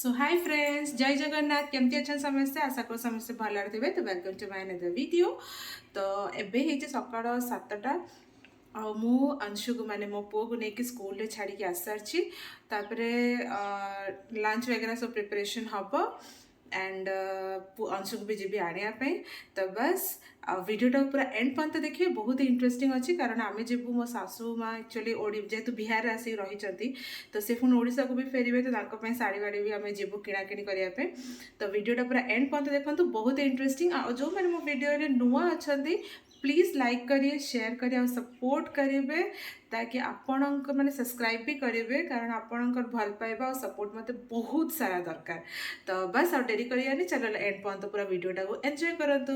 सो hi friends, जय जगन्नाथ। केमती अच्छा समस्ते आशा कर समस्ते भल थे। तो welcome to my another video. तो एबे हे सकाळ 7टा मु अंशु को माने मो पुओ को लेकिन स्कूल रे छाड़ी के आस सारी लंच वगैरह सब प्रिपरेशन हम एंड अंशु को भी जी आने तो बस वीडियोटा पूरा एंड पर्यंत देखिए, बहुत ही इंटरेस्टिंग अच्छी। कारण आम जीवु मो सासू माँ एक्चुअली जेहेतु बिहार आसिक रही तो सी पुणी ओडिशा को भी फेरवे तो शाढ़ी वाड़ी भी आम जीवु किणाकिणी करने। तो वीडियोटा पूरा एंड पर्यंत देखो, बहुत ही इंटरेस्टिंग। जो मैंने मो वीडियो नुआ अच्छा प्लीज़ लाइक करिए, शेयर करिए और सपोर्ट करेंगे ताकि आपण मैंने सब्सक्राइब भी करेंगे। कारण आपणकर भल पाइबा और सपोर्ट मत बहुत सारा दरकार। तो बस डेरी करिए, चलो एंड पर्यंत पूरा वीडियोटा को एंजॉय करतु।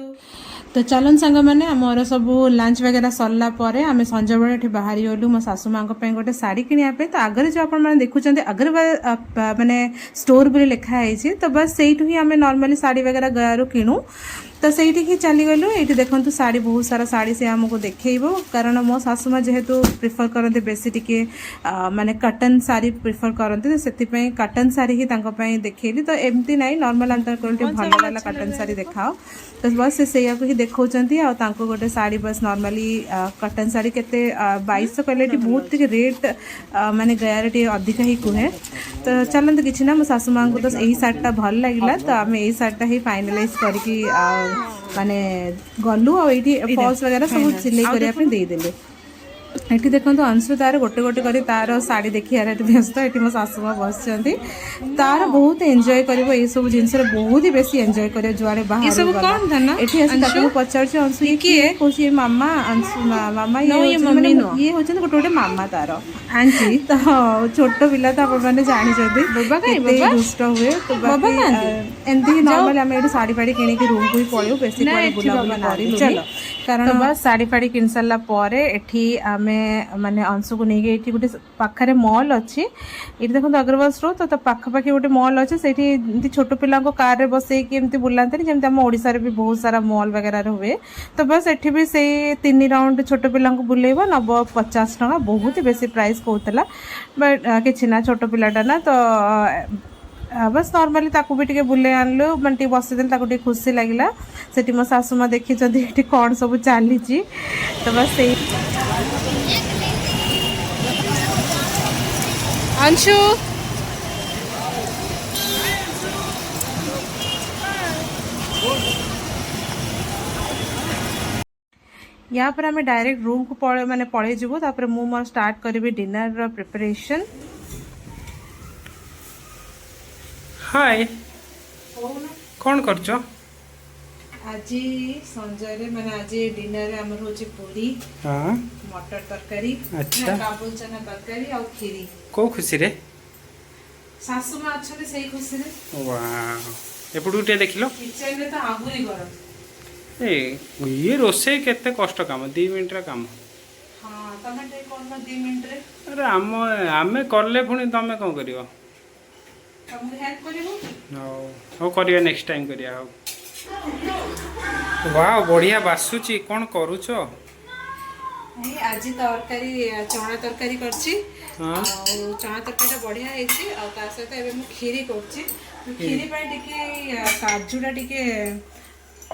तो चलन सांग मैंने आमर सब लंच वगैरह सरला आम संज बेले बाहरी गलु मो सासू माँ गोटे शाढ़ी किनापे। तो आगे जो आप देखुं अगर माने स्टोर बोली लिखाई, तो बस से ही आम नॉर्मली शाढ़ी वगैरह गयारू किणु। तो सही ही चलीगलु। ये देखो शाढ़ी, बहुत सारा शाढ़ी से आमको देखो। कारण मो सासू माँ जेहेतु प्रिफर करते बेसी टिके माने कटन साड़ी प्रिफर करते, तो से कटन साड़ी ही देखली। तो एमती ना नॉर्मल आम भल लगा कटन साड़ी देखाओ। तो बस से ही देखा गोटे शाढ़ी बस नॉर्मली कटन शाढ़ी के 2200 कहले बहुत रेट माने गयार अधिका ही कहे। तो चलते कि ना मो सासू माँ को तो यही शाढ़ीटा भल लगे। तो आम यही शाढ़ीटा ही फाइनालाइज करके माने गलु और ये फॉल्स वगैरह सब सिलाई करने देदेले। ये देखो अंशु तार गोटे गोटे कर तार शाढ़ी देखिए व्यस्त। ये मो सासू माँ बस तार बहुत एंजॉय कर सब जिन बहुत ही बेसी एंजॉय कर जुआड़े बाहर ये पचार अंशु ये किए कौन मामा अंशु मामा ये हूँ गोटे गोटे मामा तार आंटी। तो छोट पिला तो आपने जानते दुष्ट हुए। तो एमती नॉर्मल आम ये शाढ़ी फाड़ी कि रूम को ही पलू बेसी बुलाबुली चलो। कारण बस शाढ़ी फाड़ी किन सारा एठी आमे माने अंशु को नहीं ये गोटे पाखे मॉल अच्छी। ये देखो अग्रवाल स्टोर। तो पाखापाखि गोटे मॉल अच्छे से छोट पिला कार रे बसैकी एमती बुलाते जमी आम ओडिशा रे भी बहुत सारा मॉल वगैरह हुए। तो बस एठी भी से 3 राउंड छोट पिला बुलेब नब 50 टका, बहुत ही बेसी प्राइस कहला। बट कि छोट पिलाटा ना तो बस नॉर्मली ताकू भी टे बुले आनलु मैं बसदे खुशी लगे। से मो सासू माँ देखी कौन सब चली। तो बस से अंशु या पर आम डायरेक्ट रूम को माने पड़े जीवु। तापर मु मोर स्टार्ट करी डिनर प्रिपरेशन। हाय कौन कर आज संजय माने आज डिनर आमर होची पूरी, मटर तरकारी, अच्छा काबुल चना तरकारी और खीरी। को खुशी रे सासू मां अच्छे से खुशी रे। वाह एपटू टे देखिलो किचन रे तो आहुरी गरम। ये रोसे केते कष्ट काम 2 मिनिट रा काम। हां तमे टे कोन 2 मिनिट रे। अरे आमे करले पुणी तमे कोन करियो? तुम हेल्प करिवो? हो करिया नेक्स्ट टाइम करिया। हो वाह बढ़िया बासुची कौन करूछ? आज तरकारी चना तरकारी करछि। हाँ चना तरकारी बढ़िया है और ता सहित एबे मु खीरी करछि। खीरी पय टिके काजूटा टिके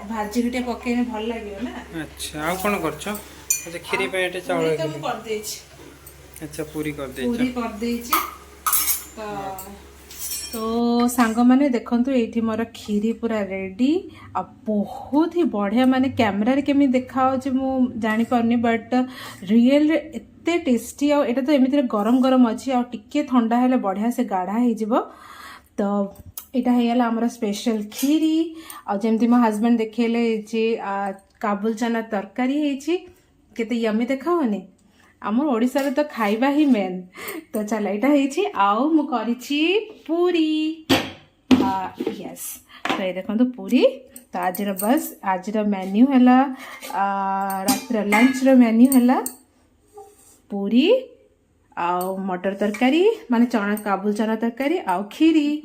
भाजी टे पकेने भल लागियो ना। अच्छा आ कौन करछ? अच्छा खीरी पे एटे चावल तो मु कर देछि। अच्छा पूरी कर देछि। पूरी कर देछि। तो सांग मैंने देखंतु एठी मोर खीरी पूरा रेडी आ बहुत ही बढ़िया। माने कैमरा रे केमी देखा हो मु जानि परनी बट रियल एते टेस्टी। आ एटा तो एमिति गरम गरम अच्छी आ टिके ठंडा हेले बढ़िया से गाढ़ा हो जिवो। तो एटा हेला हमर स्पेशल खीरी आ जेमति मो हस्बैंड देखेले जे काबुल चना तरकारी हेछि केते यमी देखा होनी। आमर ओडिशा रे तो खाइबा ही मेन। तो चल ये आउ मु करिछि पूरी। यस तो ये देखो तो पूरी। तो आज बस आज मेन्यू है रात लंच मेन्यू है पूरी आउ मटर तरकारी माने चना काबुल चना तरकारी आउ खीरी।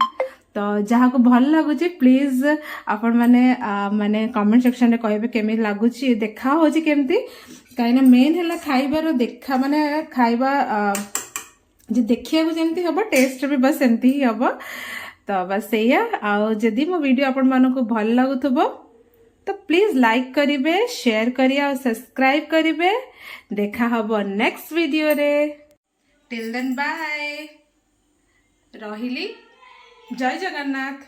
तो जहाँ को भल लगुच प्लीज आपण माने माने कमेंट सेक्शन रे कहबे केमी लगुच देखा हो केमती। कहीं मेन है खाइबार देखा माने खाइबा जे देखिया को जेमती हबो टेस्ट भी बस एमती ही हबो। तो बस या आउ जदि मो वीडियो आपण मानक भल लगुथबो तो प्लीज लाइक करिवे शेयर करिए और सब्सक्राइब करिवे देखा हबो नेक्स्ट वीडियो रे टिल देन बाय रहिली जय जगन्नाथ।